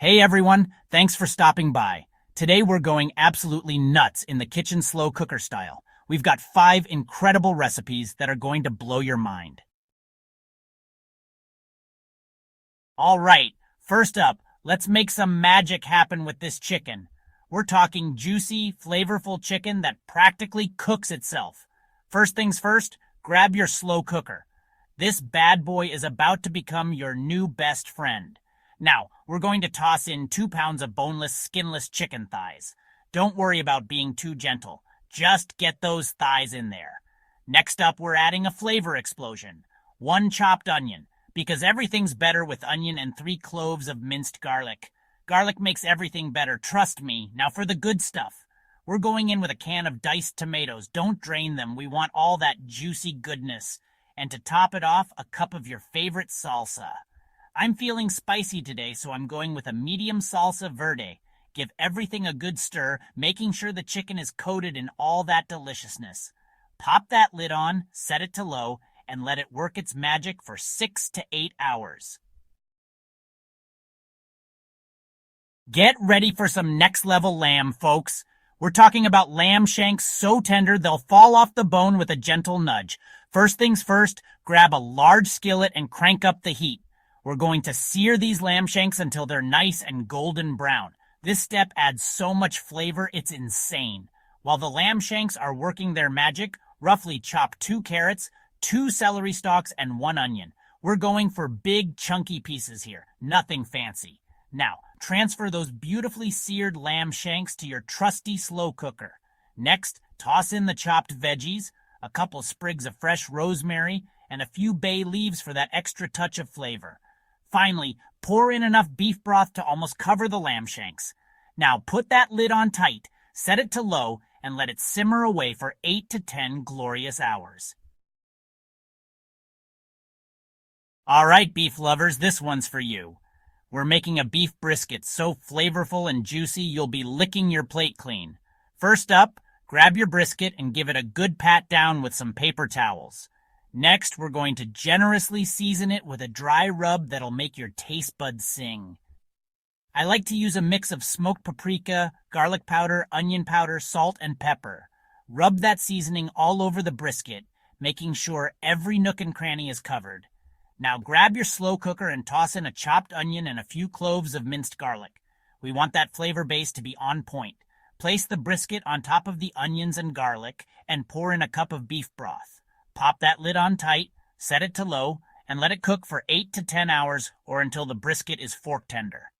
Hey everyone, thanks for stopping by. Today we're going absolutely nuts in the kitchen slow cooker style. We've got 5 incredible recipes that are going to blow your mind. All right, first up, let's make some magic happen with this chicken. We're talking juicy, flavorful chicken that practically cooks itself. First things first, grab your slow cooker. This bad boy is about to become your new best friend. Now, we're going to toss in 2 pounds of boneless, skinless chicken thighs. Don't worry about being too gentle. Just get those thighs in there. Next up, we're adding a flavor explosion. 1 chopped onion, because everything's better with onion, and 3 cloves of minced garlic. Garlic makes everything better, trust me. Now for the good stuff. We're going in with a can of diced tomatoes. Don't drain them. We want all that juicy goodness. And to top it off, a cup of your favorite salsa. I'm feeling spicy today, so I'm going with a medium salsa verde. Give everything a good stir, making sure the chicken is coated in all that deliciousness. Pop that lid on, set it to low, and let it work its magic for 6 to 8 hours. Get ready for some next-level lamb, folks. We're talking about lamb shanks so tender they'll fall off the bone with a gentle nudge. First things first, grab a large skillet and crank up the heat. We're going to sear these lamb shanks until they're nice and golden brown. This step adds so much flavor, it's insane. While the lamb shanks are working their magic, roughly chop 2 carrots, 2 celery stalks, and 1 onion. We're going for big, chunky pieces here, nothing fancy. Now, transfer those beautifully seared lamb shanks to your trusty slow cooker. Next, toss in the chopped veggies, a couple sprigs of fresh rosemary, and a few bay leaves for that extra touch of flavor. Finally, pour in enough beef broth to almost cover the lamb shanks. Now put that lid on tight, set it to low, and let it simmer away for 8 to 10 glorious hours. All right, beef lovers, this one's for you. We're making a beef brisket so flavorful and juicy you'll be licking your plate clean. First up, grab your brisket and give it a good pat down with some paper towels. Next, we're going to generously season it with a dry rub that'll make your taste buds sing. I like to use a mix of smoked paprika, garlic powder, onion powder, salt, and pepper. Rub that seasoning all over the brisket, making sure every nook and cranny is covered. Now grab your slow cooker and toss in a chopped onion and a few cloves of minced garlic. We want that flavor base to be on point. Place the brisket on top of the onions and garlic and pour in a cup of beef broth. Pop that lid on tight, set it to low, and let it cook for 8 to 10 hours or until the brisket is fork tender.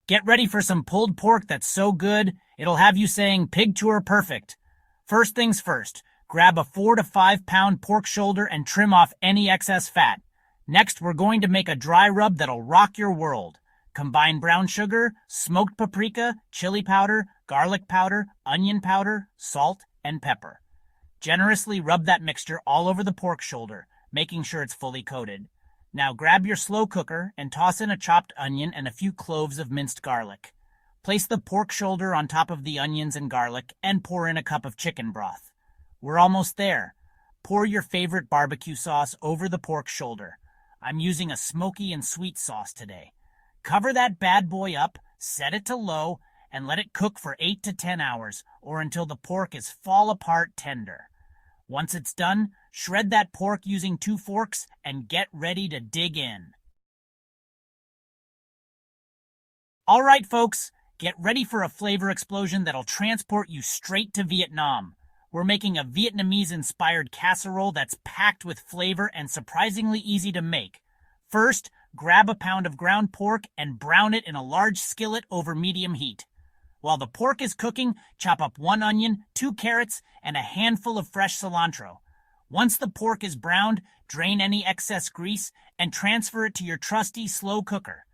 Get ready for some pulled pork that's so good, it'll have you saying pig tour perfect. First things first, grab a 4 to 5 pound pork shoulder and trim off any excess fat. Next, we're going to make a dry rub that'll rock your world. Combine brown sugar, smoked paprika, chili powder, garlic powder, onion powder, salt, and pepper. Generously rub that mixture all over the pork shoulder, making sure it's fully coated. Now grab your slow cooker and toss in a chopped onion and a few cloves of minced garlic. Place the pork shoulder on top of the onions and garlic and pour in a cup of chicken broth. We're almost there. Pour your favorite barbecue sauce over the pork shoulder. I'm using a smoky and sweet sauce today. Cover that bad boy up, set it to low, and let it cook for 8 to 10 hours, or until the pork is fall-apart tender. Once it's done, shred that pork using 2 forks and get ready to dig in. All right, folks, get ready for a flavor explosion that'll transport you straight to Vietnam. We're making a Vietnamese-inspired casserole that's packed with flavor and surprisingly easy to make. First, grab a pound of ground pork and brown it in a large skillet over medium heat. While the pork is cooking, chop up 1 onion, 2 carrots, and a handful of fresh cilantro. Once the pork is browned, drain any excess grease and transfer it to your trusty slow cooker.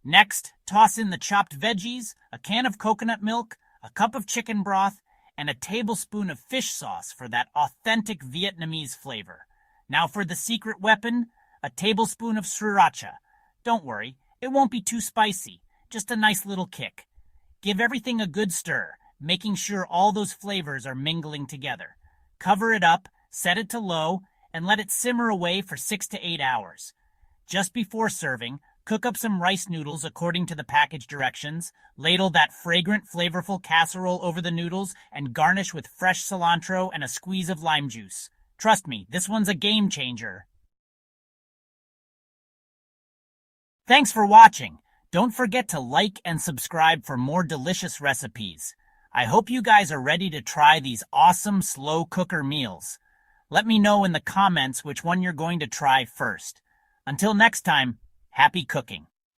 Next, toss in the chopped veggies, a can of coconut milk, a cup of chicken broth, and a tablespoon of fish sauce for that authentic Vietnamese flavor. Now for the secret weapon, a tablespoon of sriracha. Don't worry, it won't be too spicy, just a nice little kick. Give everything a good stir, making sure all those flavors are mingling together. Cover it up, set it to low, and let it simmer away for 6 to 8 hours. Just before serving, Cook up some rice noodles according to the package directions, ladle that fragrant, flavorful casserole over the noodles, and garnish with fresh cilantro and a squeeze of lime juice. Trust me, this one's a game changer. Thanks for watching. Don't forget to like and subscribe for more delicious recipes. I hope you guys are ready to try these awesome slow cooker meals. Let me know in the comments which one you're going to try first. Until next time, happy cooking.